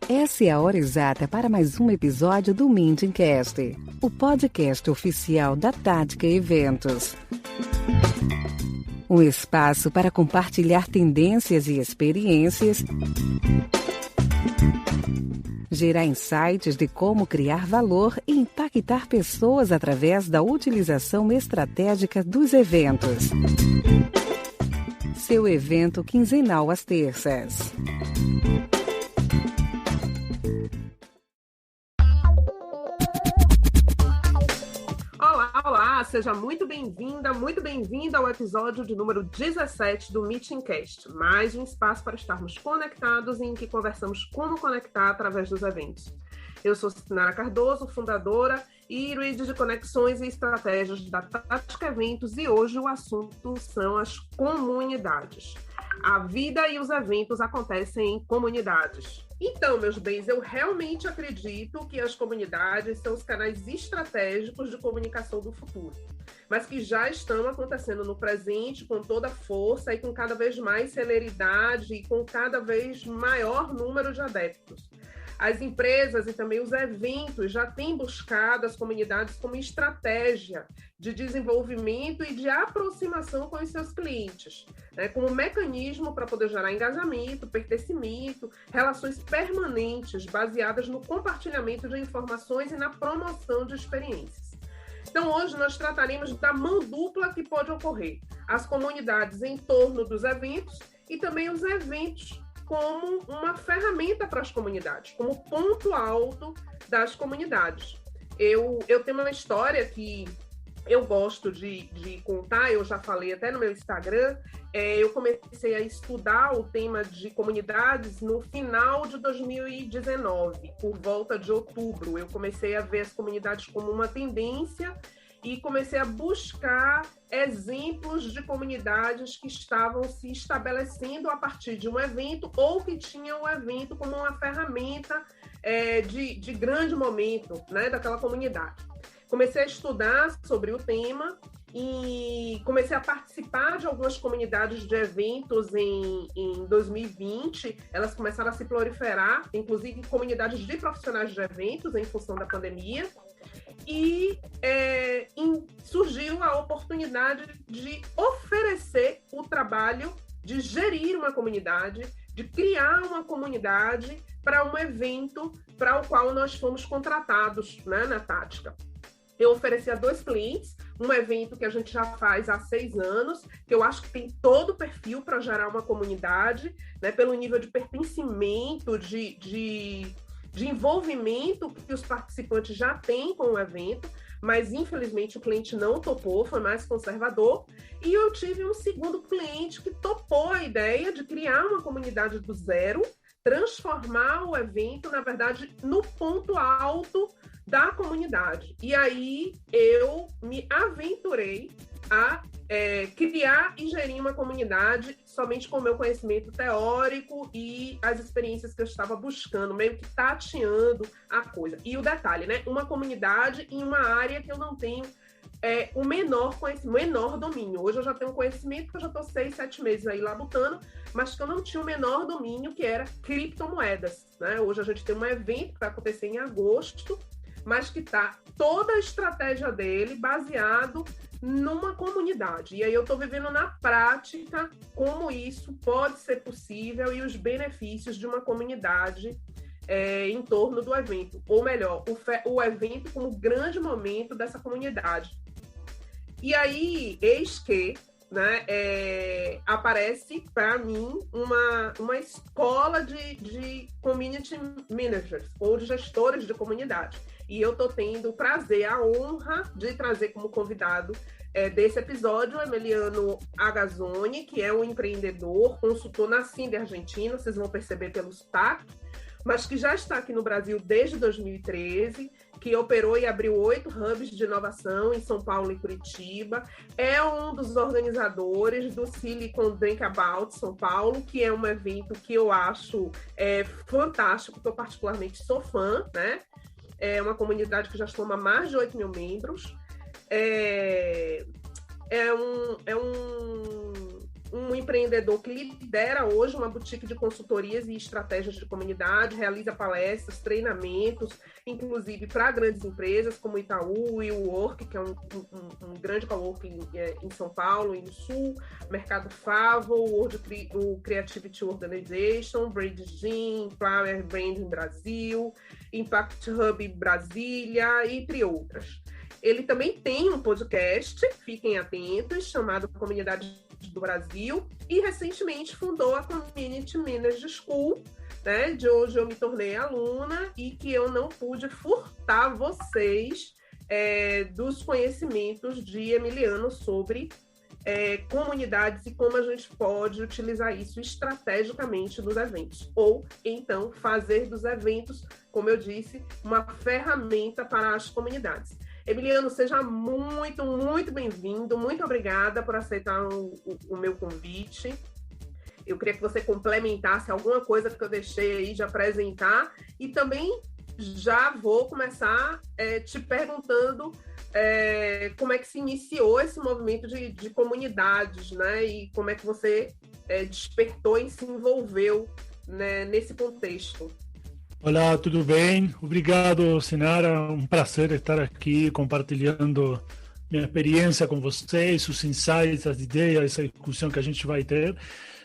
Essa é a hora exata para mais um episódio do Mintingcast, o podcast oficial da Tática Eventos. Um espaço para compartilhar tendências e experiências, gerar insights de como criar valor e impactar pessoas através da utilização estratégica dos eventos. Seu evento quinzenal às terças. Olá, seja muito bem-vinda, muito bem-vinda ao episódio de número 17 do Mintingcast, mais um espaço para estarmos conectados e em que conversamos como conectar através dos eventos. Eu sou Sinara Cardoso, fundadora e lead de conexões e estratégias da Tática Eventos, e hoje o assunto são as comunidades. A vida e os eventos acontecem em comunidades. Então, meus bens, eu realmente acredito que as comunidades são os canais estratégicos de comunicação do futuro, mas que já estão acontecendo no presente com toda a força e com cada vez mais celeridade e com cada vez maior número de adeptos. As empresas e também os eventos já têm buscado as comunidades como estratégia de desenvolvimento e de aproximação com os seus clientes, né, como mecanismo para poder gerar engajamento, pertencimento, relações permanentes baseadas no compartilhamento de informações e na promoção de experiências. Então, hoje nós trataremos da mão dupla que pode ocorrer, as comunidades em torno dos eventos e também os eventos como uma ferramenta para as comunidades, como ponto alto das comunidades. Eu tenho uma história que eu gosto de contar, eu já falei até no meu Instagram. Eu comecei a estudar o tema de comunidades no final de 2019, por volta de outubro. Eu comecei a ver as comunidades como uma tendência e comecei a buscar exemplos de comunidades que estavam se estabelecendo a partir de um evento ou que tinham o evento como uma ferramenta de grande momento, né, daquela comunidade. Comecei a estudar sobre o tema e comecei a participar de algumas comunidades de eventos em 2020. Elas começaram a se proliferar, inclusive comunidades de profissionais de eventos em função da pandemia. E surgiu a oportunidade de oferecer o trabalho de gerir uma comunidade, de criar uma comunidade para um evento para o qual nós fomos contratados, né, na Tática. Eu ofereci a 2 clientes, um evento que a gente já faz há 6 anos, que eu acho que tem todo o perfil para gerar uma comunidade, né, pelo nível de pertencimento, de envolvimento que os participantes já têm com o evento, mas infelizmente o cliente não topou, foi mais conservador. E eu tive um segundo cliente que topou a ideia de criar uma comunidade do zero, transformar o evento, na verdade, no ponto alto da comunidade. E aí eu me aventurei a criar e gerir uma comunidade somente com o meu conhecimento teórico e as experiências que eu estava buscando, meio que tateando a coisa. E o detalhe, né? Uma comunidade em uma área que eu não tenho o menor conhecimento, o menor domínio. Hoje eu já tenho um conhecimento, que eu já estou 6, 7 meses aí labutando, mas que eu não tinha o menor domínio, que era criptomoedas, né? Hoje a gente tem um evento que vai acontecer em agosto, mas que está toda a estratégia dele baseado numa comunidade. E aí eu estou vivendo na prática como isso pode ser possível e os benefícios de uma comunidade em torno do evento. Ou melhor, o evento como grande momento dessa comunidade. E aí, eis que, né, aparece para mim uma escola de community managers ou de gestores de comunidade. E eu estou tendo o prazer, a honra de trazer como convidado desse episódio o Emiliano Agazzoni, que é um empreendedor, consultor na Cinder Argentina, vocês vão perceber pelo sotaque, mas que já está aqui no Brasil desde 2013, que operou e abriu 8 hubs de inovação em São Paulo e Curitiba. É um dos organizadores do Silicon Drinkabout São Paulo, que é um evento que eu acho fantástico, que eu particularmente sou fã, né? É uma comunidade que já soma mais de 8 mil membros. um empreendedor que lidera hoje uma boutique de consultorias e estratégias de comunidade, realiza palestras, treinamentos, inclusive para grandes empresas como Itaú e o Work, que é um grande coworking em São Paulo e no Sul, Mercado Favo, o Creativity Organization, Bridging, Flower Branding Brasil, Impact Hub Brasília, entre outras. Ele também tem um podcast, fiquem atentos, chamado Comunidade do Brasil, e recentemente fundou a Community Management School, né, de hoje eu me tornei aluna e que eu não pude furtar vocês dos conhecimentos de Emiliano sobre comunidades e como a gente pode utilizar isso estrategicamente nos eventos, ou então fazer dos eventos, como eu disse, uma ferramenta para as comunidades. Emiliano, seja muito, muito bem-vindo, muito obrigada por aceitar o meu convite. Eu queria que você complementasse alguma coisa que eu deixei aí de apresentar e também já vou começar te perguntando como é que se iniciou esse movimento de comunidades, né? E como é que você despertou e se envolveu, né, nesse contexto. Olá, tudo bem? Obrigado, Sinara. Um prazer estar aqui compartilhando minha experiência com vocês, os insights, as ideias, essa discussão que a gente vai ter.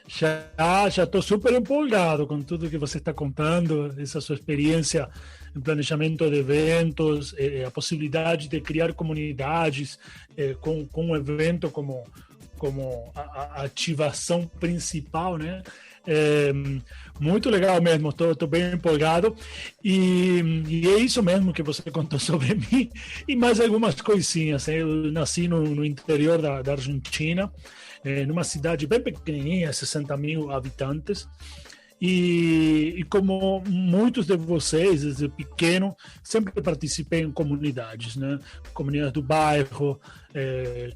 Já estou super empolgado com tudo que você está contando, essa sua experiência em planejamento de eventos, a possibilidade de criar comunidades com um evento como a ativação principal, né? Muito legal mesmo, estou bem empolgado e é isso mesmo que você contou sobre mim e mais algumas coisinhas. Eu nasci no interior da Argentina, numa cidade bem pequenininha, 60 mil habitantes. E como muitos de vocês, desde pequeno, sempre participei em comunidades, né? Comunidades do bairro,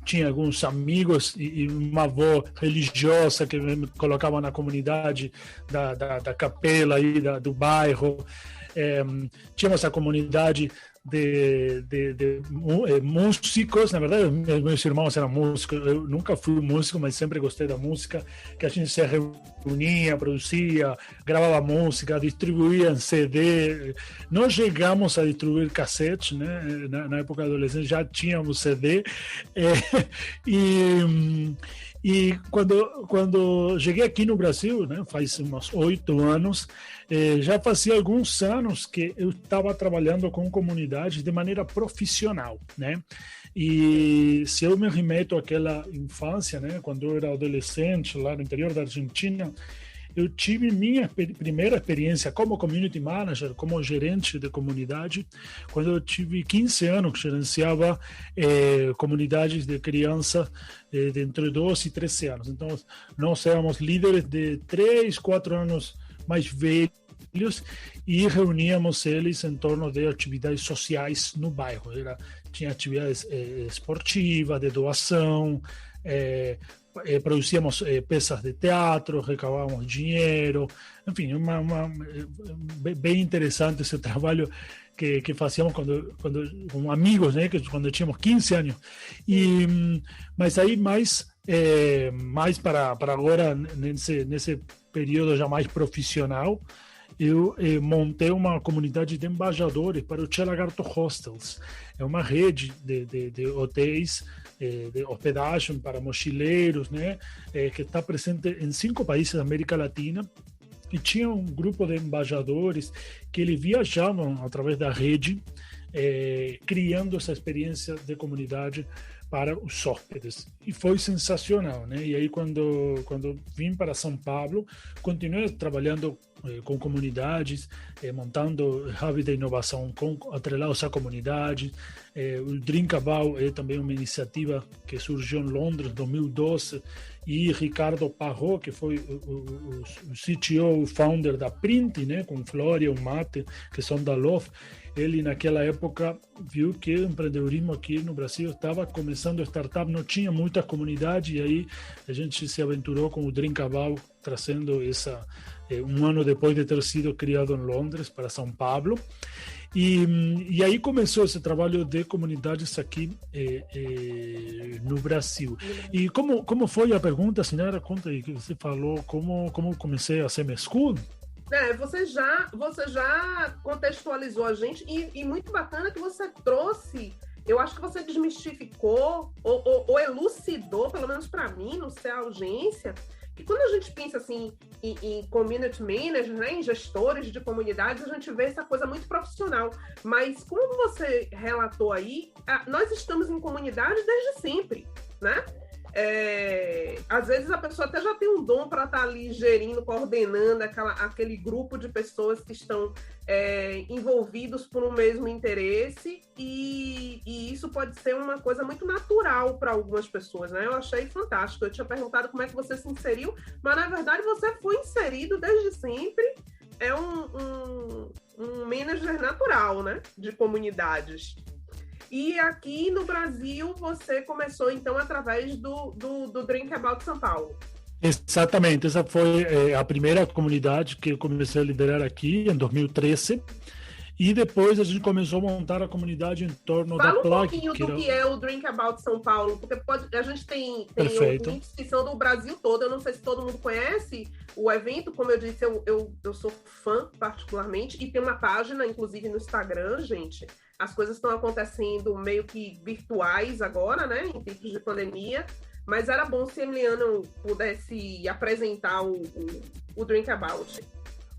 tinha alguns amigos e uma avó religiosa que me colocava na comunidade da capela aí do bairro. Tínhamos a comunidade de músicos. Na verdade, meus irmãos eram músicos, eu nunca fui músico, mas sempre gostei da música, que a gente se reunia, produzia, gravava música, distribuía em CD. Nós chegamos a distribuir cassetes, né? Na época da adolescência já tínhamos CD, e quando cheguei aqui no Brasil, né, faz uns 8 anos, já fazia alguns anos que eu estava trabalhando com comunidades de maneira profissional, né? E se eu me remeto àquela infância, né, quando eu era adolescente lá no interior da Argentina, eu tive minha primeira experiência como community manager, como gerente de comunidade, quando eu tive 15 anos, que gerenciava comunidades de crianças de entre 12 e 13 anos. Então, nós éramos líderes de 3, 4 anos mais velhos e reuníamos eles em torno de atividades sociais no bairro. Tinha atividades esportivas, de doação, producíamos peças de teatro, recabávamos dinheiro, enfim, bem interessante esse trabalho que fazíamos com amigos, né, quando tínhamos 15 anos. Mas aí mais para agora, nesse período já mais profissional, eu montei uma comunidade de embaixadores para o Tia Lagarto Hostels. É uma rede de hotéis de hospedagem para mochileiros, né, que está presente em 5 países da América Latina. E tinha um grupo de embaixadores que eles viajavam através da rede, criando essa experiência de comunidade para os hóspedes. E foi sensacional, né? E aí, quando vim para São Paulo, continuei trabalhando com comunidades, montando hub de inovação atrelados à comunidade. O Drinkable é também uma iniciativa que surgiu em Londres em 2012, e Ricardo Parro, que foi o CTO, o founder da Print, né, com Flória e o Mate, que são da Love, ele naquela época viu que o empreendedorismo aqui no Brasil estava começando a startup, não tinha muita comunidade, e aí a gente se aventurou com o Drinkable, trazendo essa, um ano depois de ter sido criado em Londres para São Paulo. E aí começou esse trabalho de comunidades aqui no Brasil. E como foi a pergunta, senhora? Conta aí que você falou, como comecei a Seme School? Você já contextualizou a gente e muito bacana que você trouxe. Eu acho que você desmistificou ou elucidou, pelo menos para mim, no sei a urgência, que quando a gente pensa assim em community managers, né, em gestores de comunidades, a gente vê essa coisa muito profissional. Mas como você relatou aí, nós estamos em comunidade desde sempre, né? Às vezes a pessoa até já tem um dom para estar ali gerindo, coordenando aquele grupo de pessoas que estão envolvidos por um mesmo interesse, e isso pode ser uma coisa muito natural para algumas pessoas, né? Eu achei fantástico. Eu tinha perguntado como é que você se inseriu, mas na verdade você foi inserido desde sempre. É um manager natural, né? De comunidades. E aqui no Brasil, você começou, então, através do Drink About São Paulo. Exatamente, essa foi a primeira comunidade que eu comecei a liderar aqui, em 2013. E depois a gente começou a montar a comunidade em torno da Plug. Fala um pouquinho do que é o Drink About São Paulo, porque a gente tem ouvintes que são do Brasil todo. Eu não sei se todo mundo conhece o evento. Como eu disse, eu sou fã particularmente, e tem uma página, inclusive, no Instagram, gente. As coisas estão acontecendo meio que virtuais agora, né, em tempos de pandemia, mas era bom se Emiliano pudesse apresentar o Drink About.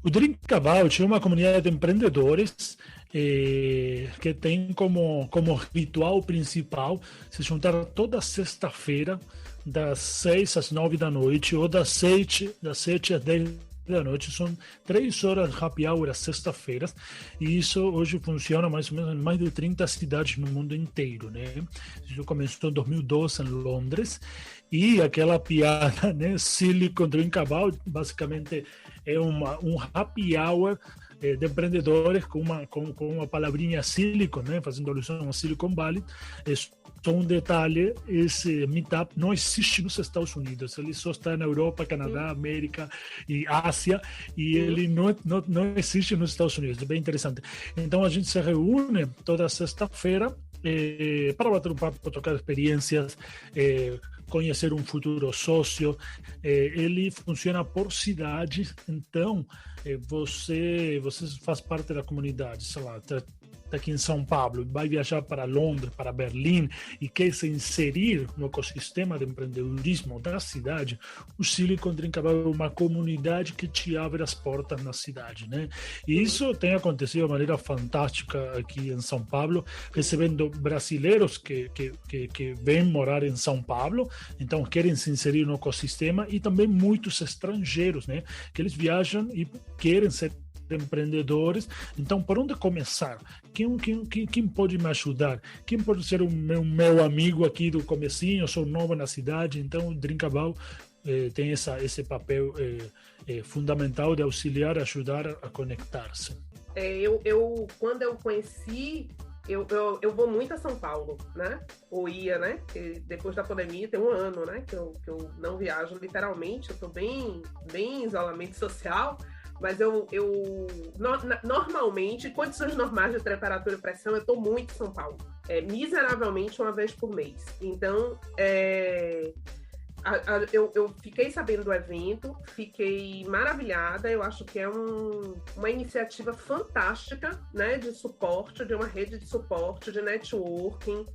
O Drink About é uma comunidade de empreendedores que tem como ritual principal se juntar toda sexta-feira, das 6 às 9 da noite, ou das 7 às 10 da noite. São 3 horas de happy hour às sexta-feiras, e isso hoje funciona mais ou menos em mais de 30 cidades no mundo inteiro, né? Isso começou em 2012 em Londres, e aquela piada, né, Silicon Drink About, basicamente é um happy hour de empreendedores com uma palavrinha Silicon, né, fazendo alusão a Silicon Valley. Só um detalhe, esse meetup não existe nos Estados Unidos, ele só está na Europa, Canadá, América e Ásia, e ele não existe nos Estados Unidos. É bem interessante. Então a gente se reúne toda sexta-feira para bater um papo, trocar experiências, conhecer um futuro sócio. Ele funciona por cidade, então você faz parte da comunidade, sei lá, aqui em São Paulo, vai viajar para Londres, para Berlim, e quer se inserir no ecossistema de empreendedorismo da cidade, o Silicon Drink About é uma comunidade que te abre as portas na cidade, né? E isso tem acontecido de maneira fantástica aqui em São Paulo, recebendo brasileiros que vêm morar em São Paulo, então querem se inserir no ecossistema, e também muitos estrangeiros, né? Que eles viajam e querem ser empreendedores. Então, por onde começar? Quem pode me ajudar? Quem pode ser o meu amigo aqui do comecinho? Eu sou novo na cidade, então o Drink About tem esse papel fundamental de auxiliar, ajudar a conectar-se. Quando eu conheci, eu vou muito a São Paulo, né? Ou ia, né? Depois da pandemia tem um ano, né? Que eu não viajo literalmente, eu estou bem em isolamento social. Mas normalmente, em condições normais de temperatura e pressão, eu estou muito em São Paulo. Miseravelmente uma vez por mês. Então, eu fiquei sabendo do evento, fiquei maravilhada. Eu acho que é uma iniciativa fantástica, né, de suporte, de uma rede de suporte, de networking.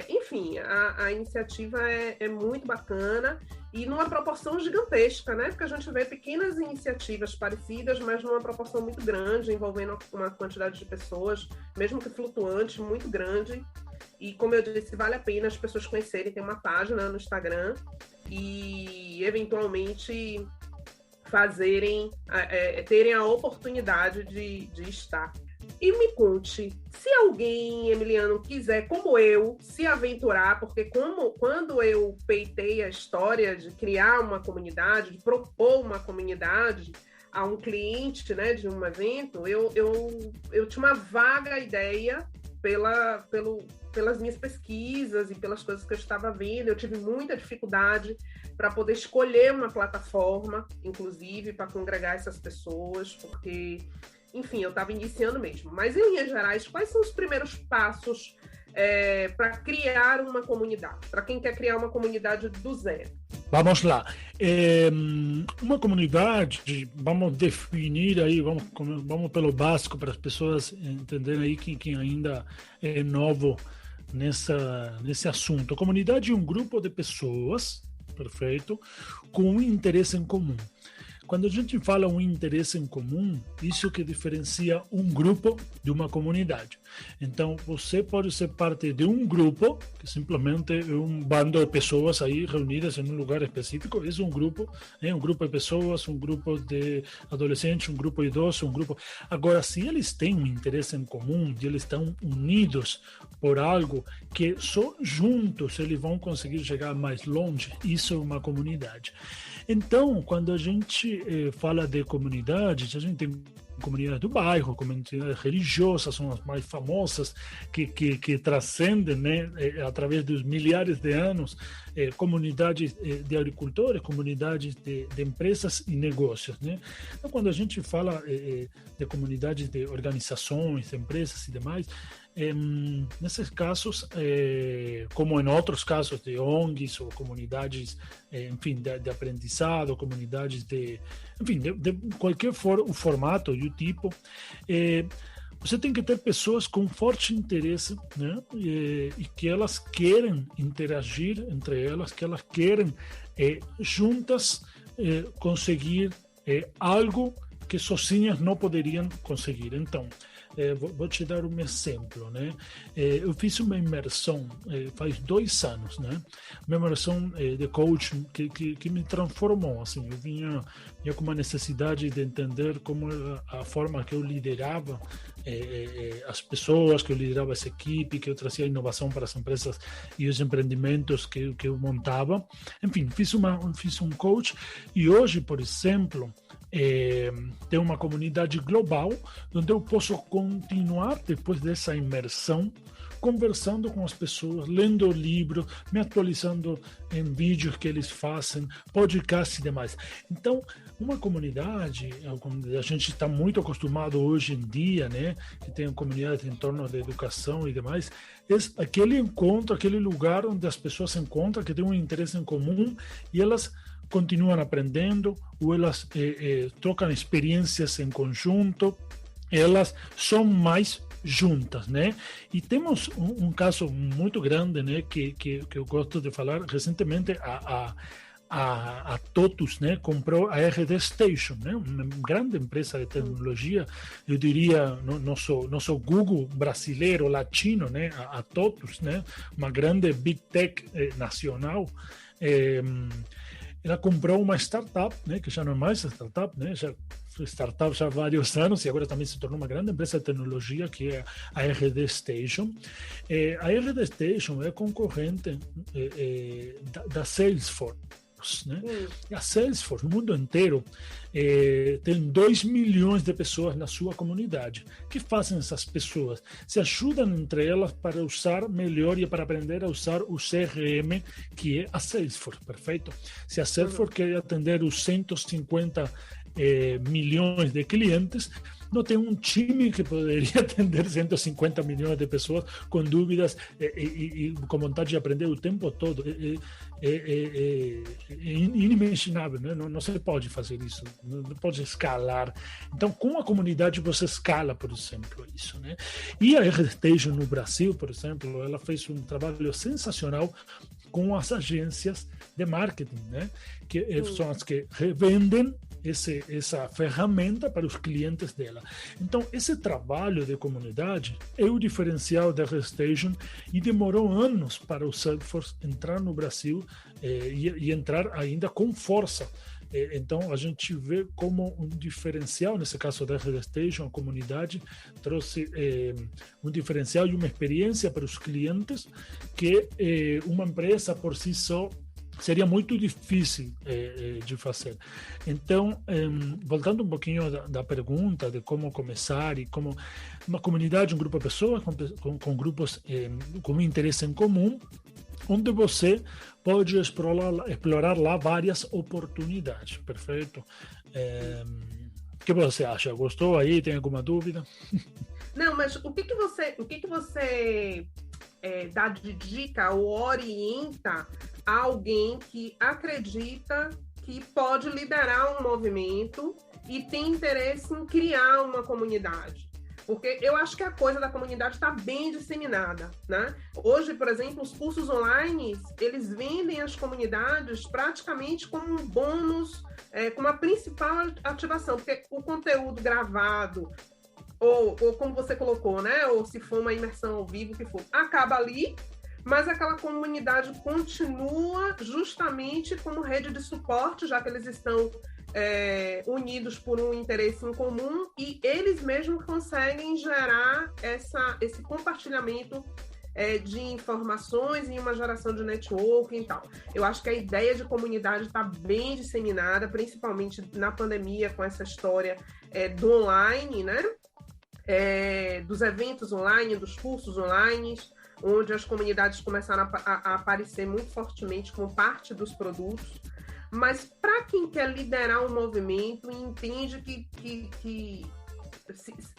Enfim, a iniciativa é muito bacana, e numa proporção gigantesca, né? Porque a gente vê pequenas iniciativas parecidas, mas numa proporção muito grande, envolvendo uma quantidade de pessoas, mesmo que flutuante, muito grande. E, como eu disse, vale a pena as pessoas conhecerem. Tem uma página no Instagram e, eventualmente, terem a oportunidade de estar. E me conte, se alguém, Emiliano, quiser, como eu, se aventurar, porque quando eu peitei a história de criar uma comunidade, de propor uma comunidade a um cliente, né, de um evento, eu tinha uma vaga ideia pelas minhas pesquisas e pelas coisas que eu estava vendo. Eu tive muita dificuldade para poder escolher uma plataforma, inclusive, para congregar essas pessoas, porque enfim, eu estava iniciando mesmo. Mas, em linhas gerais, quais são os primeiros passos para criar uma comunidade? Para quem quer criar uma comunidade do zero? Vamos lá. Uma comunidade, vamos definir aí, vamos pelo básico para as pessoas entenderem aí quem ainda é novo nesse assunto. A comunidade é um grupo de pessoas, perfeito, com um interesse em comum. Quando a gente fala um interesse em comum, isso que diferencia um grupo de uma comunidade. Então, você pode ser parte de um grupo, que simplesmente é um bando de pessoas aí reunidas em um lugar específico. Esse é um grupo de pessoas, um grupo de adolescentes, um grupo idoso, um grupo... Agora, se eles têm um interesse em comum, e eles estão unidos por algo que só juntos eles vão conseguir chegar mais longe, isso é uma comunidade. Então, quando a gente fala de comunidades, a gente tem comunidades do bairro, comunidades religiosas, são as mais famosas, que transcendem, né, através dos milhares de anos, comunidades de agricultores, comunidades de empresas e negócios, né? Então, quando a gente fala de comunidades de organizações, de empresas e demais, nesses casos, como em outros casos de ONGs ou comunidades, enfim, de aprendizado, comunidades de qualquer for o formato e o tipo, você tem que ter pessoas com forte interesse, né? E que elas querem interagir entre elas, que elas querem juntas conseguir algo que sozinhas não poderiam conseguir. Então, vou te dar um exemplo, né? Eu fiz uma imersão faz 2 anos, né? Uma imersão de coaching que me transformou, assim. Eu vinha com uma necessidade de entender como a forma que eu liderava as pessoas, que eu liderava essa equipe, que eu trazia inovação para as empresas e os empreendimentos que eu montava. Enfim, fiz um coach e hoje, por exemplo, tem uma comunidade global onde eu posso continuar depois dessa imersão conversando com as pessoas, lendo livros, me atualizando em vídeos que eles fazem, podcasts e demais. Então, uma comunidade, a gente está muito acostumado hoje em dia, né, que tem comunidades em torno da educação e demais, é aquele encontro, aquele lugar onde as pessoas se encontram, que têm um interesse em comum e elas continuam aprendendo, ou elas trocam experiências em conjunto, elas são mais juntas, né? E temos um caso muito grande, né, que eu gosto de falar. Recentemente a TOTUS, né, comprou a RD Station, né, uma grande empresa de tecnologia, eu diria nosso Google brasileiro, latino, né, a TOTUS, né, uma grande Big Tech nacional. Ela comprou uma startup, né, que já não é mais startup, né, já startup já há vários anos e agora também se tornou uma grande empresa de tecnologia, que é a RD Station. A RD Station é concorrente da Salesforce, né? A Salesforce, no mundo inteiro, tem 2 milhões de pessoas na sua comunidade. O que fazem essas pessoas? Se ajudam entre elas para usar melhor e para aprender a usar o CRM, que é a Salesforce, perfeito? Se a Salesforce quer atender os 150 milhões de clientes, não tem um time que poderia atender 150 milhões de pessoas com dúvidas e com vontade de aprender o tempo todo. É inimaginável, né? Não se pode fazer isso, não pode escalar. Então, com a comunidade você escala, por exemplo, isso, né? E a RDStation no Brasil, por exemplo, ela fez um trabalho sensacional com as agências de marketing, né? Que são as que revendem essa ferramenta para os clientes dela. Então, esse trabalho de comunidade é o diferencial da RedStation e demorou anos para o Salesforce entrar no Brasil e entrar ainda com força. Então, a gente vê como um diferencial, nesse caso da RedStation, a comunidade trouxe um diferencial e uma experiência para os clientes que uma empresa por si só seria muito difícil de fazer. Então, voltando um pouquinho da pergunta de como começar e como uma comunidade, um grupo de pessoas com grupos com interesse em comum, onde você pode explorar lá várias oportunidades, perfeito? que você acha? Gostou aí? Tem alguma dúvida? Não, mas o que você dá de dica ou orienta a alguém que acredita que pode liderar um movimento e tem interesse em criar uma comunidade? Porque eu acho que a coisa da comunidade está bem disseminada, né? Hoje, por exemplo, os cursos online, eles vendem as comunidades praticamente como um bônus, como a principal ativação, porque o conteúdo gravado, ou como você colocou, né? Ou se for uma imersão ao vivo, que for, acaba ali, mas aquela comunidade continua justamente como rede de suporte, já que eles estão unidos por um interesse em comum, e eles mesmos conseguem gerar esse compartilhamento de informações e uma geração de networking e tal. Eu acho que a ideia de comunidade está bem disseminada, principalmente na pandemia, com essa história do online, né? Dos eventos online, dos cursos online, onde as comunidades começaram a aparecer muito fortemente como parte dos produtos. Mas para quem quer liderar um movimento e entende que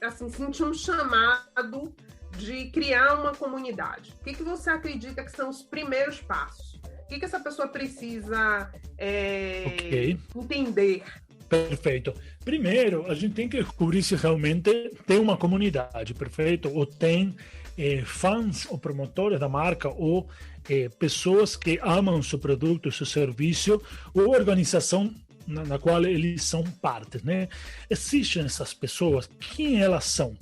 assim, sentiu um chamado de criar uma comunidade, o que você acredita que são os primeiros passos? O que essa pessoa precisa entender? Perfeito. Primeiro, a gente tem que descobrir se realmente tem uma comunidade, perfeito? Ou tem fãs ou promotores da marca, ou pessoas que amam seu produto, seu serviço, ou organização na qual eles são parte, né? Existem essas pessoas, quem elas são?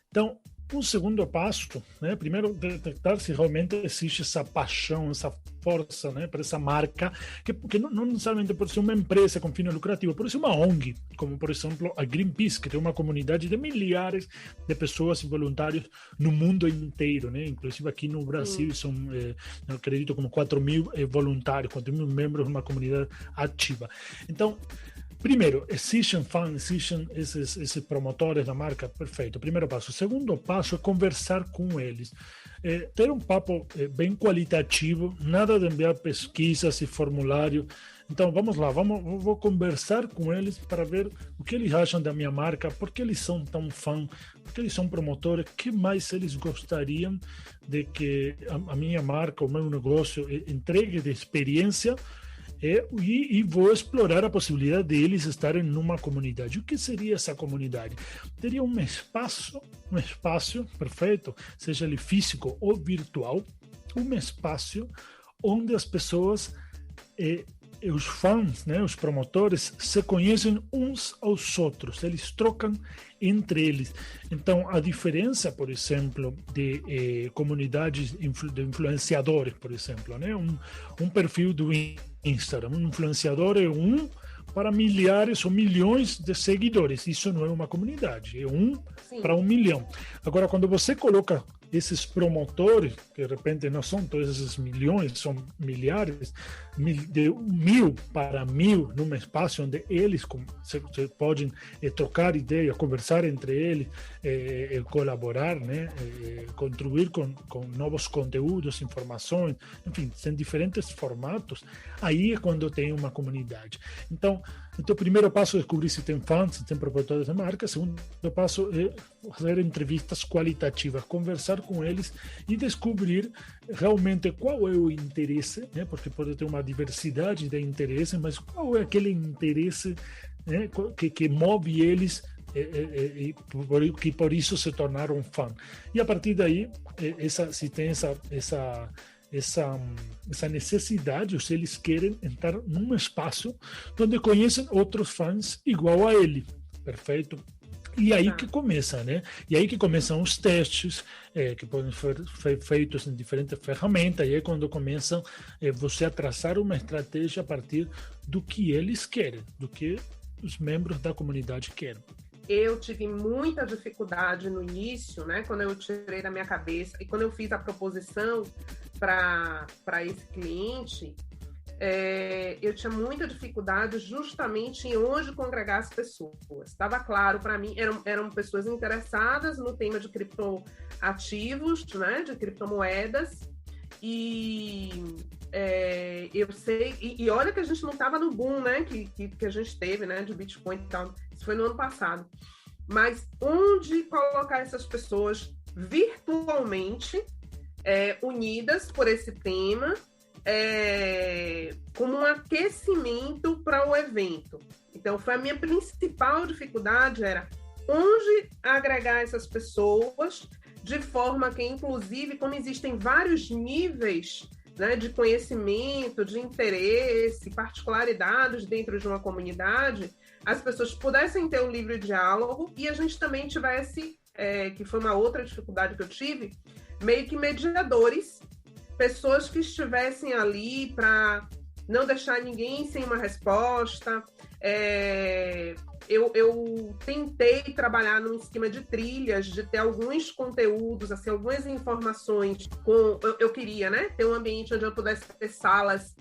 Então, um segundo passo, né? Primeiro, detectar se realmente existe essa paixão, essa força, né, para essa marca, que não necessariamente pode ser uma empresa com fim lucrativo, pode ser uma ONG, como, por exemplo, a Greenpeace, que tem uma comunidade de milhares de pessoas e voluntários no mundo inteiro, né? Inclusive aqui no Brasil são, eu acredito, como 4.000 voluntários, 4.000 membros de uma comunidade ativa. Então, primeiro, existem fãs, existem esses promotores da marca, perfeito. Primeiro passo. Segundo passo é conversar com eles. Ter um papo bem qualitativo, nada de enviar pesquisas e formulário. Então, vamos lá, vou conversar com eles para ver o que eles acham da minha marca, por que eles são tão fãs, por que eles são promotores, o que mais eles gostariam de que a minha marca, o meu negócio, entregue de experiência. E vou explorar a possibilidade deles estarem numa comunidade. O que seria essa comunidade? Teria um espaço perfeito, seja ele físico ou virtual, um espaço onde as pessoas, os fãs, né, os promotores, se conhecem uns aos outros, eles trocam entre eles. Então, a diferença, por exemplo, de comunidades de influenciadores, por exemplo, né, um perfil do Instagram, um influenciador é um para milhares ou milhões de seguidores. Isso não é uma comunidade, é um para 1 milhão. Agora, quando você coloca esses promotores, que de repente não são todos esses milhões, são milhares, de 1.000 para 1.000, num espaço onde eles podem trocar ideias, conversar entre eles, colaborar, né? Contribuir com novos conteúdos, informações, enfim, são diferentes formatos. Aí é quando tem uma comunidade. Então, o primeiro passo é descobrir se tem fãs, se tem promotores de marca. O segundo passo é fazer entrevistas qualitativas, conversar com eles e descobrir realmente qual é o interesse, né? Porque pode ter uma diversidade de interesses, mas qual é aquele interesse, né, que move eles, que por isso se tornaram fã. E a partir daí, se tem essa necessidade, ou se eles querem entrar num espaço onde conhecem outros fãs igual a ele, perfeito? E aí que começa, né? E aí que começam os testes, que podem ser feitos em diferentes ferramentas, e aí quando começam você a traçar uma estratégia a partir do que eles querem, do que os membros da comunidade querem. Eu tive muita dificuldade no início, né? Quando eu tirei da minha cabeça, e quando eu fiz a proposição para esse cliente, eu tinha muita dificuldade justamente em onde congregar as pessoas. Estava claro para mim, eram pessoas interessadas no tema de criptoativos, né, de criptomoedas, Eu sei, e olha que a gente não estava no boom, né, que a gente teve, né, de Bitcoin e tal, isso foi no ano passado. Mas onde colocar essas pessoas virtualmente unidas por esse tema, como um aquecimento para o evento. Então, foi a minha principal dificuldade, era onde agregar essas pessoas, de forma que, inclusive, como existem vários níveis, né, de conhecimento, de interesse, particularidades dentro de uma comunidade, as pessoas pudessem ter um livre diálogo e a gente também tivesse, que foi uma outra dificuldade que eu tive, meio que mediadores, pessoas que estivessem ali para não deixar ninguém sem uma resposta. Eu tentei trabalhar num esquema de trilhas, de ter alguns conteúdos, assim, algumas informações. Eu queria, né, ter um ambiente onde eu pudesse ter salas,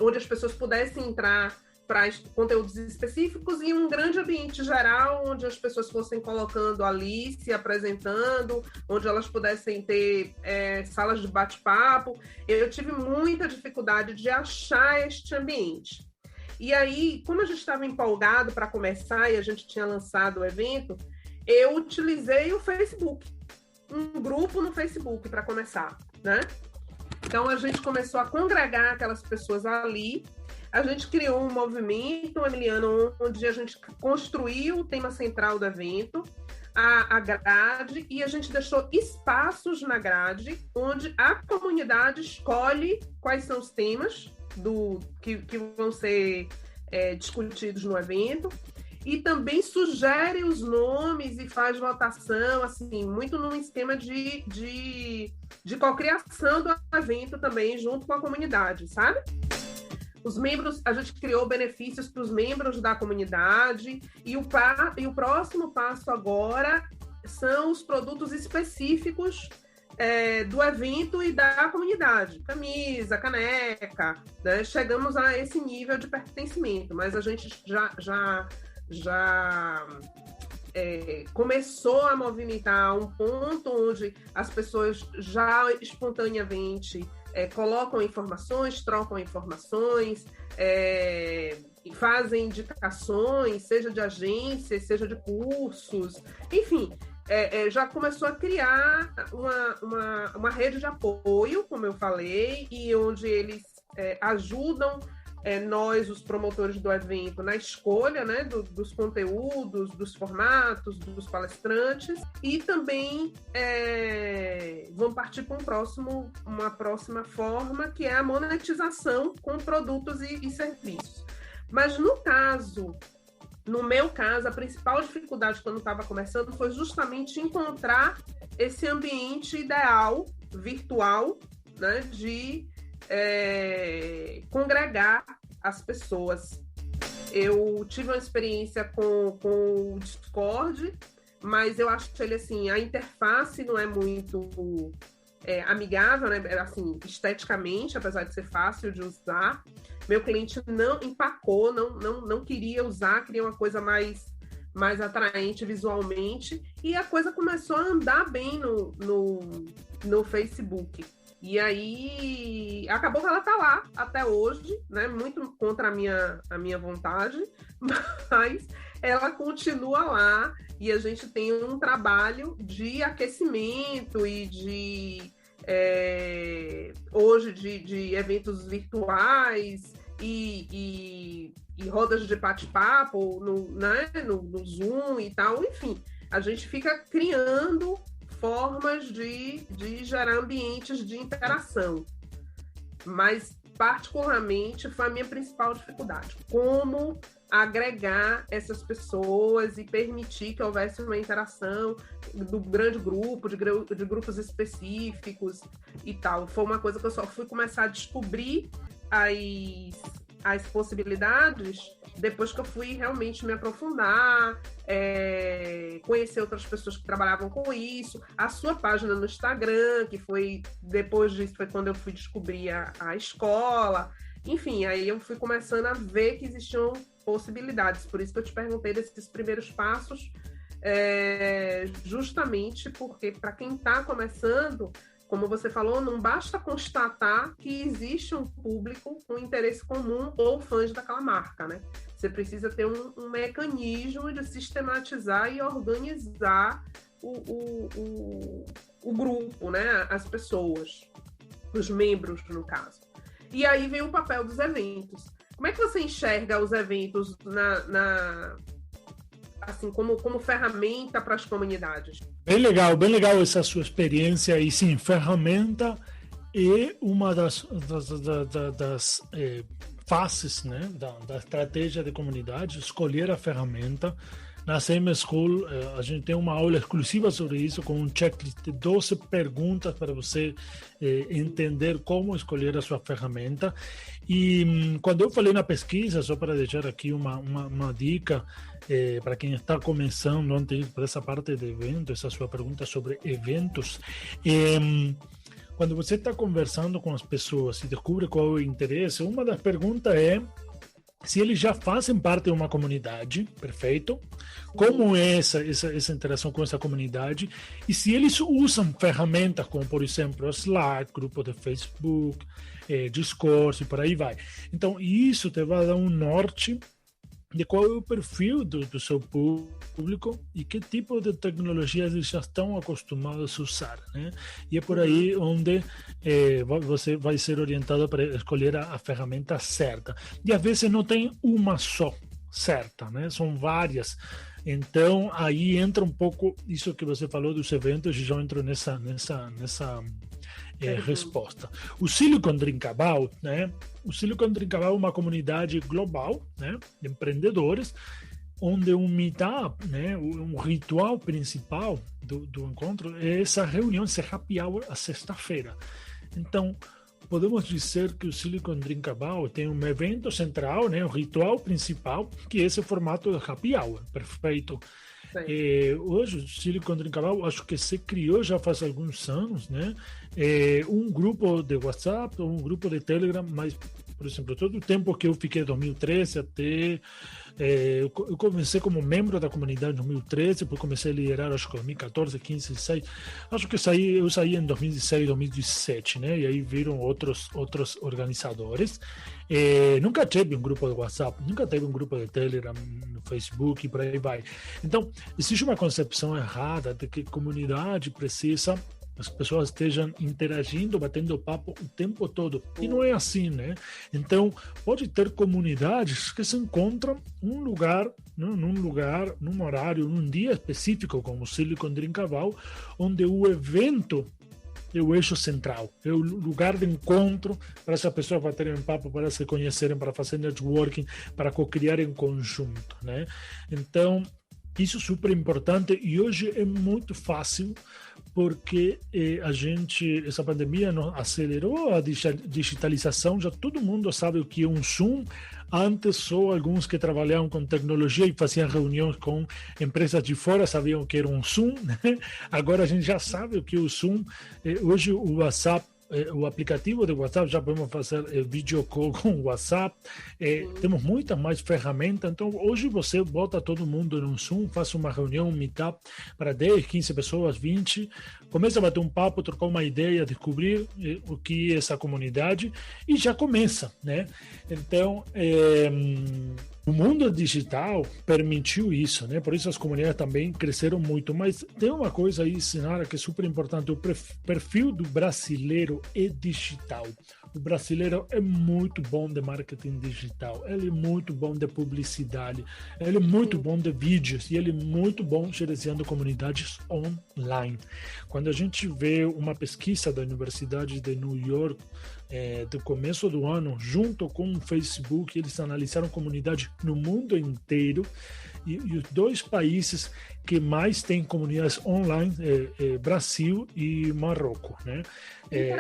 onde as pessoas pudessem entrar para conteúdos específicos, e um grande ambiente geral, onde as pessoas fossem colocando ali, se apresentando, onde elas pudessem ter salas de bate-papo. Eu tive muita dificuldade de achar este ambiente. E aí, como a gente estava empolgado para começar e a gente tinha lançado o evento, eu utilizei o Facebook, um grupo no Facebook para começar, né? Então, a gente começou a congregar aquelas pessoas ali. A gente criou um movimento, Emiliano, onde a gente construiu o tema central do evento, a grade, e a gente deixou espaços na grade, onde a comunidade escolhe quais são os temas que vão ser discutidos no evento, e também sugere os nomes e faz votação, assim, muito num esquema de cocriação do evento também, junto com a comunidade, sabe? Os membros, a gente criou benefícios para os membros da comunidade, e o próximo passo agora são os produtos específicos do evento e da comunidade. Camisa, caneca, né? Chegamos a esse nível de pertencimento, mas a gente já começou a movimentar um ponto onde as pessoas já espontaneamente colocam informações, trocam informações, fazem indicações, seja de agências, seja de cursos, enfim, já começou a criar uma rede de apoio, como eu falei, e onde eles ajudam nós, os promotores do evento, na escolha, né, dos conteúdos, dos formatos, dos palestrantes, e também vão partir para uma próxima forma, que é a monetização com produtos e serviços. Mas no meu caso, a principal dificuldade quando estava começando foi justamente encontrar esse ambiente ideal, virtual, né, de congregar as pessoas. Eu tive uma experiência com o Discord, mas eu acho ele assim, a interface não é muito amigável, né? Assim, esteticamente, apesar de ser fácil de usar. Meu cliente não empacou, não queria usar, queria uma coisa mais atraente visualmente, e a coisa começou a andar bem no Facebook. E aí, acabou que ela está lá até hoje, né? Muito contra a minha vontade, mas ela continua lá, e a gente tem um trabalho de aquecimento e hoje de eventos virtuais e rodas de bate-papo no Zoom e tal. Enfim, a gente fica criando formas de gerar ambientes de interação. Mas, particularmente, foi a minha principal dificuldade. Como agregar essas pessoas e permitir que houvesse uma interação do grande grupo, de grupos específicos e tal. Foi uma coisa que eu só fui começar a descobrir as possibilidades depois que eu fui realmente me aprofundar, conhecer outras pessoas que trabalhavam com isso, a sua página no Instagram, que foi, depois disso, foi quando eu fui descobrir a escola. Enfim, aí eu fui começando a ver que existiam possibilidades. Por isso que eu te perguntei desses primeiros passos, justamente porque, para quem está começando, como você falou, não basta constatar que existe um público com interesse comum ou fãs daquela marca, né? Você precisa ter um mecanismo de sistematizar e organizar o grupo, né? As pessoas, os membros, no caso. E aí vem o papel dos eventos. Como é que você enxerga os eventos assim, como ferramenta para as comunidades? Bem legal essa sua experiência. E sim, ferramenta é uma das faces, né, da estratégia de comunidade, escolher a ferramenta. Na CM School, a gente tem uma aula exclusiva sobre isso, com um checklist de 12 perguntas para você entender como escolher a sua ferramenta. E quando eu falei na pesquisa, só para deixar aqui uma dica para quem está começando, antes para essa parte de eventos, essa sua pergunta sobre eventos, quando você está conversando com as pessoas e descobre qual é o interesse, uma das perguntas é se eles já fazem parte de uma comunidade, perfeito? Como é essa interação com essa comunidade? E se eles usam ferramentas como, por exemplo, Slack, grupo de Facebook, Discord e por aí vai. Então, isso te vai dar um norte de qual é o perfil do seu público e que tipo de tecnologia eles já estão acostumados a usar, né? E é por aí onde você vai ser orientado para escolher a ferramenta certa. E às vezes não tem uma só certa, né? São várias. Então, aí entra um pouco isso que você falou dos eventos e já entro nessa resposta. O Silicon Drinkabout, né? O Silicon Drinkabout é uma comunidade global, né, de empreendedores, onde um meetup, né, um ritual principal do encontro é essa reunião, esse happy hour, a sexta-feira. Então, podemos dizer que o Silicon Drinkabout tem um evento central, né, um ritual principal, que é esse formato de happy hour, perfeito. Hoje o Silicon Drinkabout acho que se criou já faz alguns anos, né? Um grupo de WhatsApp, um grupo de Telegram, mas, por exemplo, todo o tempo que eu fiquei, 2013 até... eu comecei como membro da comunidade em 2013, depois comecei a liderar, acho que em 2014, 15, 16. Acho que eu saí em 2016, 2017, né? E aí viram outros organizadores. Nunca teve um grupo de WhatsApp, nunca teve um grupo de Telegram, no Facebook e por aí vai. Então, existe uma concepção errada de que comunidade precisa as pessoas estejam interagindo, batendo papo o tempo todo. E não é assim, né? Então, pode ter comunidades que se encontram num lugar, num horário, num dia específico, como o Silicon Drinkabout, onde o evento é o eixo central, é o lugar de encontro para essas pessoas baterem papo, para se conhecerem, para fazer networking, para co-criar em conjunto, né? Então, isso é super importante e hoje é muito fácil porque essa pandemia acelerou a digitalização, já todo mundo sabe o que é um Zoom. Antes só alguns que trabalhavam com tecnologia e faziam reuniões com empresas de fora sabiam o que era um Zoom, né? Agora a gente já sabe o que é o Zoom. Hoje o WhatsApp, o aplicativo de WhatsApp, já podemos fazer video call com o WhatsApp, temos muitas mais ferramentas. Então hoje você bota todo mundo num Zoom, faz uma reunião, um meetup para 10, 15 pessoas, 20, começa a bater um papo, trocar uma ideia, descobrir o que é essa comunidade e já começa, né? Então o mundo digital permitiu isso, né? Por isso as comunidades também cresceram muito. Mas tem uma coisa aí, Sinara, que é super importante. O perfil do brasileiro é digital. O brasileiro é muito bom de marketing digital. Ele é muito bom de publicidade. Ele é muito bom de vídeos. E ele é muito bom gerenciando comunidades online. Quando a gente vê uma pesquisa da Universidade de New York, do começo do ano, junto com o Facebook, eles analisaram comunidades no mundo inteiro e os dois países que mais têm comunidades online Brasil e Marrocos, né?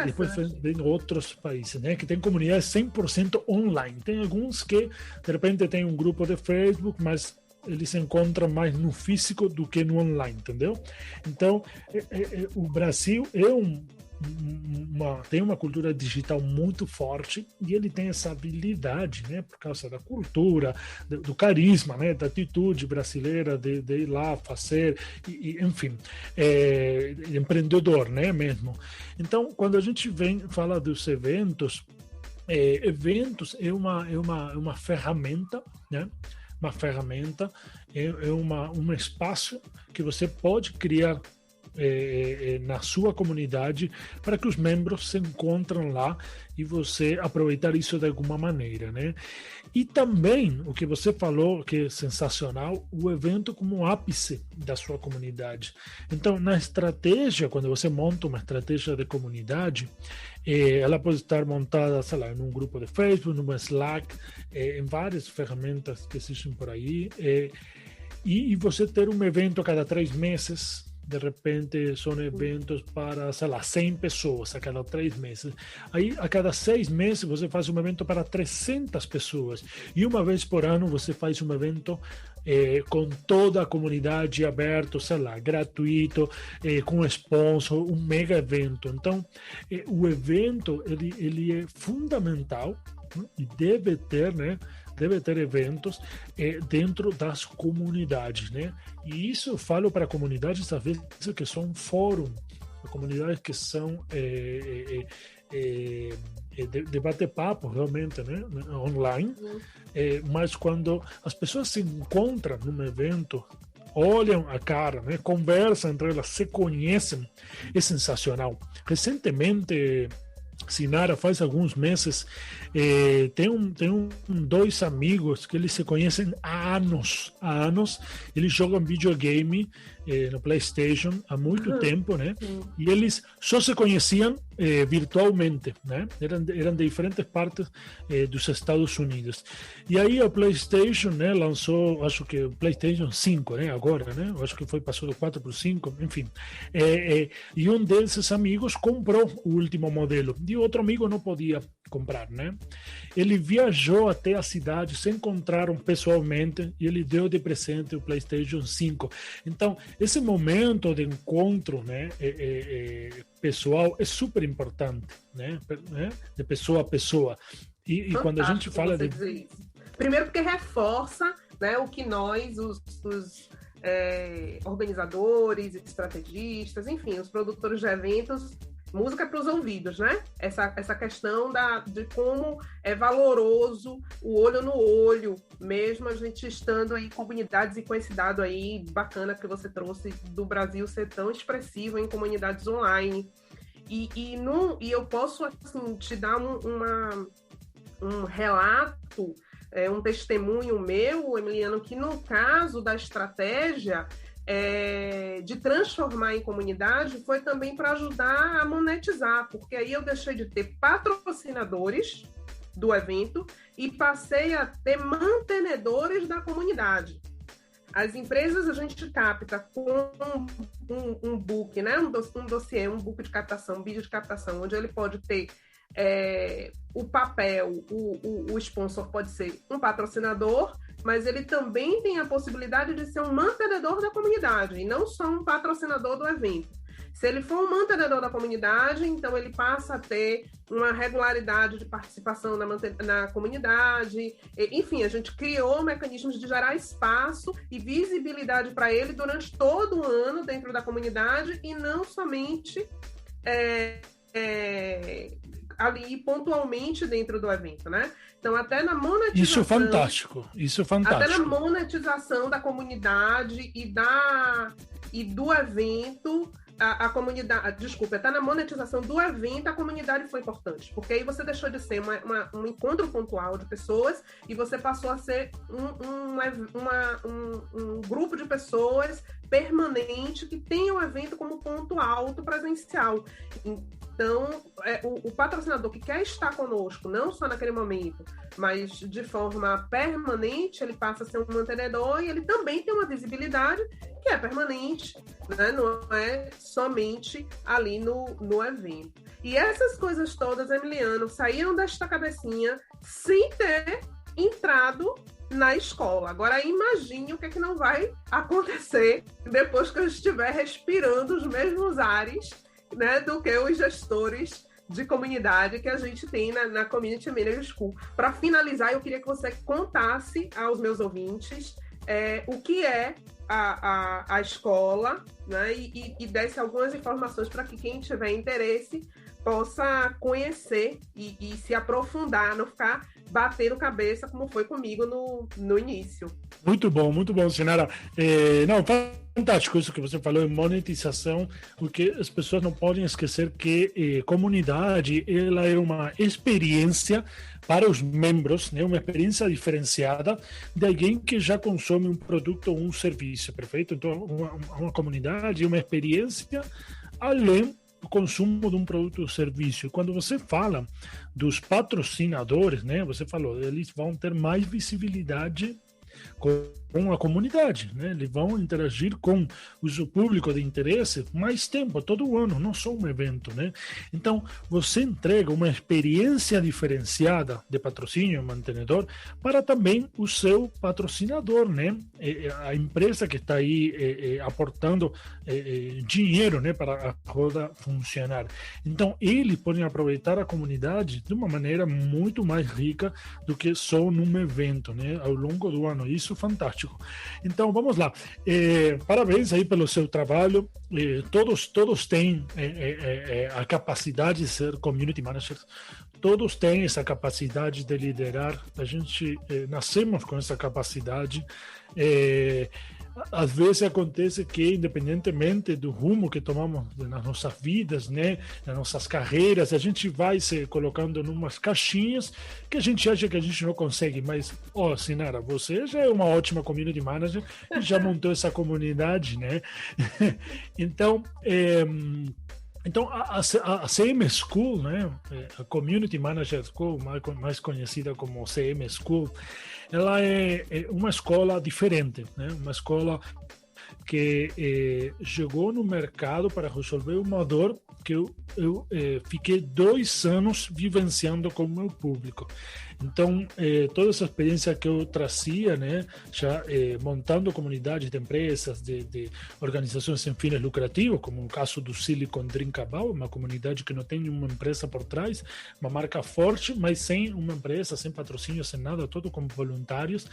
Depois vem outros países, né, que tem comunidades 100% online. Tem alguns que de repente tem um grupo de Facebook, mas eles se encontram mais no físico do que no online, entendeu? Então, o Brasil é um tem uma cultura digital muito forte e ele tem essa habilidade, né, por causa da cultura, do carisma, né, da atitude brasileira de ir lá fazer, enfim, empreendedor, né, mesmo. Então, quando a gente fala dos eventos, eventos é uma ferramenta, né? Uma ferramenta, um espaço que você pode criar na sua comunidade para que os membros se encontrem lá e você aproveitar isso de alguma maneira, né? E também o que você falou que é sensacional, o evento como ápice da sua comunidade. Então, na estratégia, quando você monta uma estratégia de comunidade, ela pode estar montada, sei lá, em um grupo de Facebook, num Slack, em várias ferramentas que existem por aí, e você ter um evento a cada 3 meses. De repente são eventos para, sei lá, 100 pessoas a cada 3 meses. Aí, a cada 6 meses, você faz um evento para 300 pessoas. E uma vez por ano, você faz um evento com toda a comunidade aberto, sei lá, gratuito, com sponsor, um mega evento. Então, o evento, ele é fundamental, né? E deve ter, né? Deve ter eventos dentro das comunidades, né? E isso eu falo para comunidades, às vezes, que são um fórum, comunidades que são de bate-papo, realmente, né? Online, mas quando as pessoas se encontram num evento, olham a cara, né? Conversam entre elas, se conhecem, é sensacional. Recentemente, Sinara, faz alguns meses, tem 2 amigos que eles se conhecem há anos, eles jogam videogame no PlayStation há muito tempo, né? E eles só se conheciam virtualmente, né? Eram de diferentes partes dos Estados Unidos. E aí a PlayStation, né, lançou, acho que o PlayStation 5, né, agora, né? Eu acho que passou do 4 para o 5, enfim. E um desses amigos comprou o último modelo e o outro amigo não podia comprar, né? Ele viajou até a cidade, se encontraram pessoalmente e ele deu de presente o PlayStation 5. Então, esse momento de encontro, né, pessoal é super importante, né? De pessoa a pessoa. E quando a gente fala de... Primeiro porque reforça, né, o que nós, os organizadores, estrategistas, enfim, os produtores de eventos, música para os ouvidos, né? Essa questão de como é valoroso o olho no olho, mesmo a gente estando em comunidades e com esse dado aí bacana que você trouxe do Brasil ser tão expressivo em comunidades online. E eu posso, assim, te dar um relato, um testemunho meu, Emiliano, que no caso da estratégia de transformar em comunidade foi também para ajudar a monetizar, porque aí eu deixei de ter patrocinadores do evento e passei a ter mantenedores da comunidade. As empresas a gente capta com um book, né? um dossiê, um book de captação, um vídeo de captação, onde ele pode ter o papel, o sponsor pode ser um patrocinador, mas ele também tem a possibilidade de ser um mantenedor da comunidade, e não só um patrocinador do evento. Se ele for um mantenedor da comunidade, então ele passa a ter uma regularidade de participação na comunidade. Enfim, a gente criou mecanismos de gerar espaço e visibilidade para ele durante todo o ano dentro da comunidade, e não somente ali pontualmente dentro do evento, né? Então, até na monetização... Isso é fantástico. Até na monetização da comunidade e do evento, a comunidade... Desculpa, até na monetização do evento, a comunidade foi importante, porque aí você deixou de ser um encontro pontual de pessoas e você passou a ser um grupo de pessoas permanente que tem o evento como ponto alto presencial. Então, o patrocinador que quer estar conosco, não só naquele momento, mas de forma permanente, ele passa a ser um mantenedor e ele também tem uma visibilidade que é permanente, né? Não é somente ali no evento. E essas coisas todas, Emiliano, saíram desta cabecinha sem ter entrado na escola. Agora, imagine o que não vai acontecer depois que eu estiver respirando os mesmos ares né, do que os gestores de comunidade que a gente tem na Community Manager School. Para finalizar, eu queria que você contasse aos meus ouvintes o que é a escola, né, e desse algumas informações para que quem tiver interesse possa conhecer e se aprofundar, não ficar batendo cabeça como foi comigo no início. Muito bom, Sinara. Não, fantástico isso que você falou em monetização, porque as pessoas não podem esquecer que comunidade ela é uma experiência para os membros, né? Uma experiência diferenciada de alguém que já consome um produto ou um serviço, perfeito? Então, uma comunidade é uma experiência além do consumo de um produto ou serviço. Quando você fala dos patrocinadores, né? Você falou, eles vão ter mais visibilidade com a comunidade, né? Eles vão interagir com o público de interesse mais tempo, todo ano, não só um evento, né? Então, você entrega uma experiência diferenciada de patrocínio mantenedor para também o seu patrocinador, né? A empresa que está aí aportando dinheiro, né, para a roda funcionar. Então, eles podem aproveitar a comunidade de uma maneira muito mais rica do que só num evento, né, ao longo do ano. Isso é fantástico. Então, vamos lá. Parabéns aí pelo seu trabalho. Todos têm a capacidade de ser community managers. Todos têm essa capacidade de liderar. A gente nascemos com essa capacidade. Às vezes acontece que, independentemente do rumo que tomamos nas nossas vidas, né, nas nossas carreiras, a gente vai se colocando em umas caixinhas que a gente acha que a gente não consegue. Mas, Sinara, você já é uma ótima community manager e já montou essa comunidade, né? Então, a CM School, né, a Community Manager School, mais conhecida como CM School, ela é uma escola diferente, né? Uma escola que chegou no mercado para resolver uma dor que eu fiquei 2 anos vivenciando com o meu público. Então, toda essa experiência que eu trazia, né, já montando comunidades de empresas, de organizações sem fins lucrativos, como o caso do Silicon Drinkable, uma comunidade que não tem nenhuma empresa por trás, uma marca forte, mas sem uma empresa, sem patrocínio, sem nada, todo como voluntários.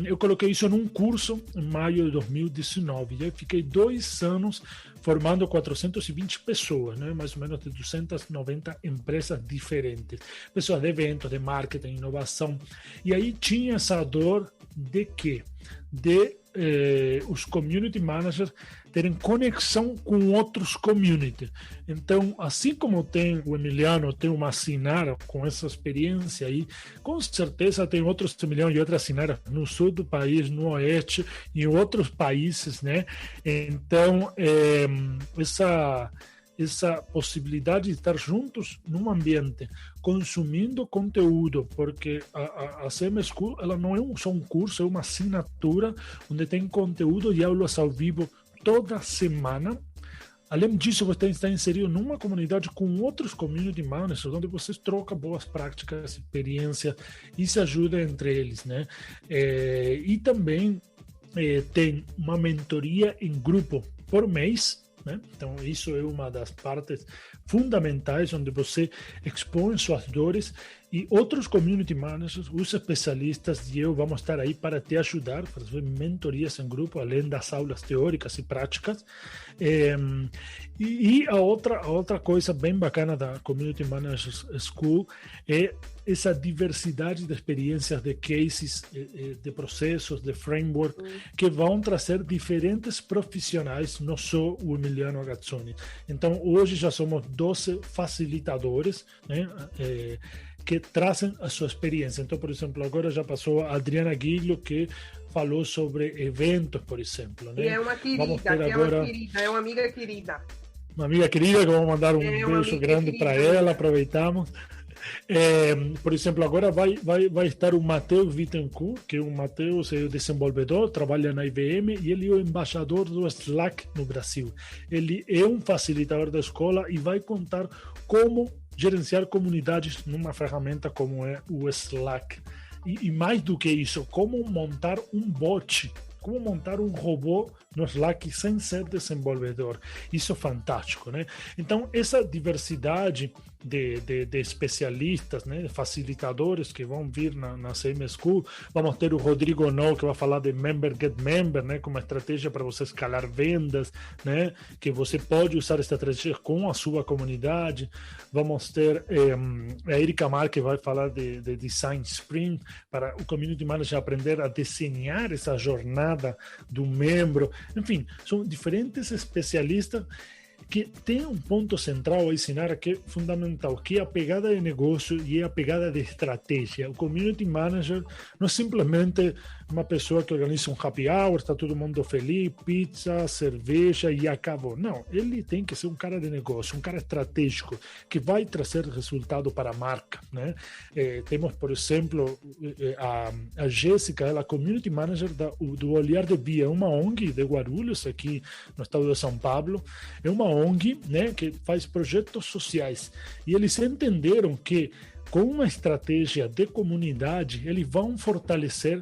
Eu coloquei isso num curso em maio de 2019, e aí fiquei 2 anos formando 420 pessoas, né? Mais ou menos de 290 empresas diferentes, pessoas de eventos, de marketing, inovação. E aí tinha essa dor de quê? De os community managers terem conexão com outros community. Então, assim como tem o Emiliano, tem uma Sinara com essa experiência aí, com certeza tem outros Emiliano e outras Sinaras no sul do país, no oeste, em outros países, né? Então, essa possibilidade de estar juntos num ambiente, consumindo conteúdo, porque a CM School ela não é só um curso, é uma assinatura onde tem conteúdo de aulas ao vivo toda semana. Além disso, você está inserido numa comunidade com outros community managers, onde vocês trocam boas práticas, experiência e se ajudam entre eles, né? E também tem uma mentoria em grupo por mês, né? Então, isso é uma das partes fundamentais, onde você expõe suas dores e outros community managers, os especialistas e eu vamos estar aí para te ajudar, fazer mentorias em grupo, além das aulas teóricas e práticas. E a outra coisa bem bacana da Community Managers School é essa diversidade de experiências, de cases, de processos, de framework, que vão trazer diferentes profissionais, não só o Emiliano Agazzoni. Então, hoje já somos 12 facilitadores, né, que trazem a sua experiência. Então, por exemplo, agora já passou a Adriana Guilho, que falou sobre eventos, por exemplo. Né? E é uma querida, é uma amiga querida. Uma amiga querida, que vamos mandar um beijo grande para ela, aproveitamos. Por exemplo, agora vai estar o Matheus Bittencourt, que o Matheus é o desenvolvedor, trabalha na IBM e ele é o embaixador do Slack no Brasil. Ele é um facilitador da escola e vai contar como gerenciar comunidades numa ferramenta como é o Slack. E mais do que isso, como montar um bot como montar um robô no Slack sem ser desenvolvedor. Isso é fantástico, né? Então, essa diversidade de especialistas, né, facilitadores que vão vir na CM School. Vamos ter o Rodrigo No, que vai falar de Member Get Member, né, como estratégia para você escalar vendas, né, que você pode usar essa estratégia com a sua comunidade. Vamos ter a Erika Mar, que vai falar de Design Sprint, para o Community Manager aprender a desenhar essa jornada do membro. Enfim, são diferentes especialistas que tem um ponto central a ensinar que é fundamental, que é a pegada de negócio e é a pegada de estratégia. O Community Manager não é simplesmente uma pessoa que organiza um happy hour, está todo mundo feliz, pizza, cerveja e acabou. Não, ele tem que ser um cara de negócio, um cara estratégico, que vai trazer resultado para a marca, né? Temos, por exemplo, a Jéssica, ela é Community Manager do Olhar de Bia, uma ONG de Guarulhos, aqui no estado de São Paulo. É uma ONG, né, que faz projetos sociais. E eles entenderam que, com uma estratégia de comunidade, eles vão fortalecer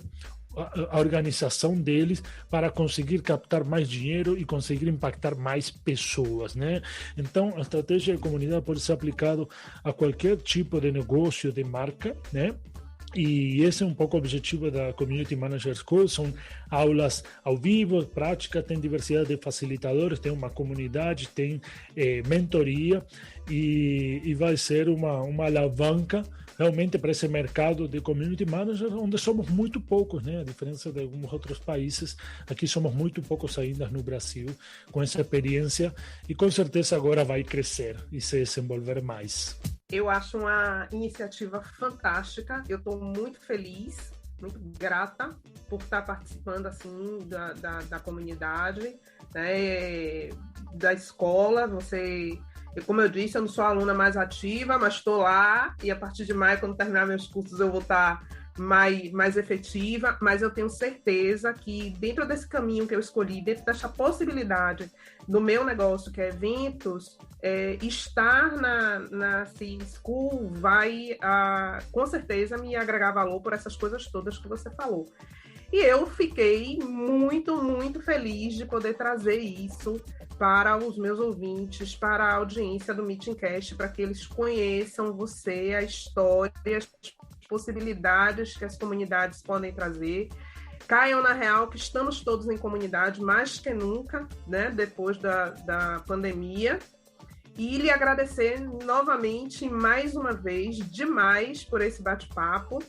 a organização deles para conseguir captar mais dinheiro e conseguir impactar mais pessoas, né? Então, a estratégia de comunidade pode ser aplicada a qualquer tipo de negócio, de marca, né? E esse é um pouco o objetivo da Community Manager School. São aulas ao vivo, prática, tem diversidade de facilitadores, tem uma comunidade, tem mentoria e vai ser uma alavanca realmente para esse mercado de Community Manager, onde somos muito poucos, né? A diferença de alguns outros países, aqui somos muito poucos ainda no Brasil com essa experiência e com certeza agora vai crescer e se desenvolver mais. Eu acho uma iniciativa fantástica. Eu estou muito feliz, muito grata por estar participando assim da comunidade, né, da escola. Como eu disse, eu não sou a aluna mais ativa, mas estou lá e a partir de maio, quando terminar meus cursos, eu vou estar mais efetiva, mas eu tenho certeza que dentro desse caminho que eu escolhi, dentro dessa possibilidade do meu negócio, que é eventos, estar na CM School vai, com certeza, me agregar valor por essas coisas todas que você falou. E eu fiquei muito, muito feliz de poder trazer isso para os meus ouvintes, para a audiência do Meetingcast, para que eles conheçam você, a história, as possibilidades que as comunidades podem trazer. Caiam na real que estamos todos em comunidade, mais que nunca, né, depois da pandemia. E lhe agradecer novamente, mais uma vez, demais por esse bate-papo.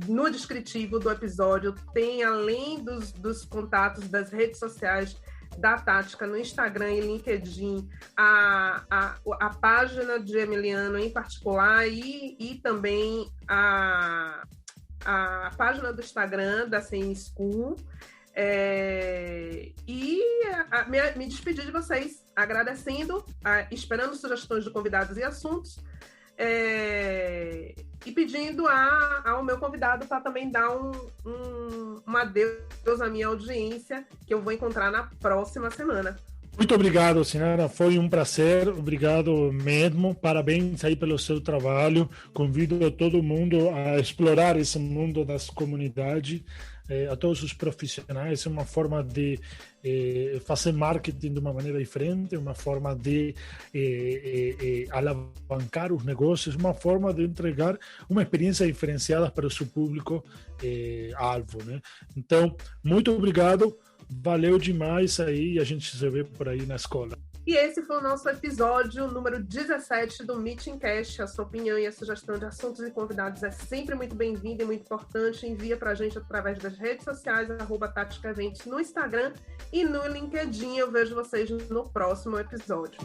No descritivo do episódio tem, além dos contatos das redes sociais da Tática no Instagram e LinkedIn, a página de Emiliano em particular e também a página do Instagram da CM School. Me despedir de vocês, agradecendo, esperando sugestões de convidados e assuntos, e pedindo ao meu convidado para também dar um adeus à minha audiência, que eu vou encontrar na próxima semana. Muito obrigado, Sinara. Foi um prazer. Obrigado mesmo. Parabéns aí pelo seu trabalho. Convido todo mundo a explorar esse mundo das comunidades, a todos os profissionais. É uma forma de fazer marketing de uma maneira diferente, uma forma de alavancar os negócios, uma forma de entregar uma experiência diferenciada para o seu público alvo, né? Então, muito obrigado. Valeu demais aí, a gente se vê por aí na escola. E esse foi o nosso episódio número 17 do Meetingcast. A sua opinião e a sugestão de assuntos e convidados é sempre muito bem-vinda e muito importante. Envia pra gente através das redes sociais, @TáticaEventos no Instagram e no LinkedIn. Eu vejo vocês no próximo episódio.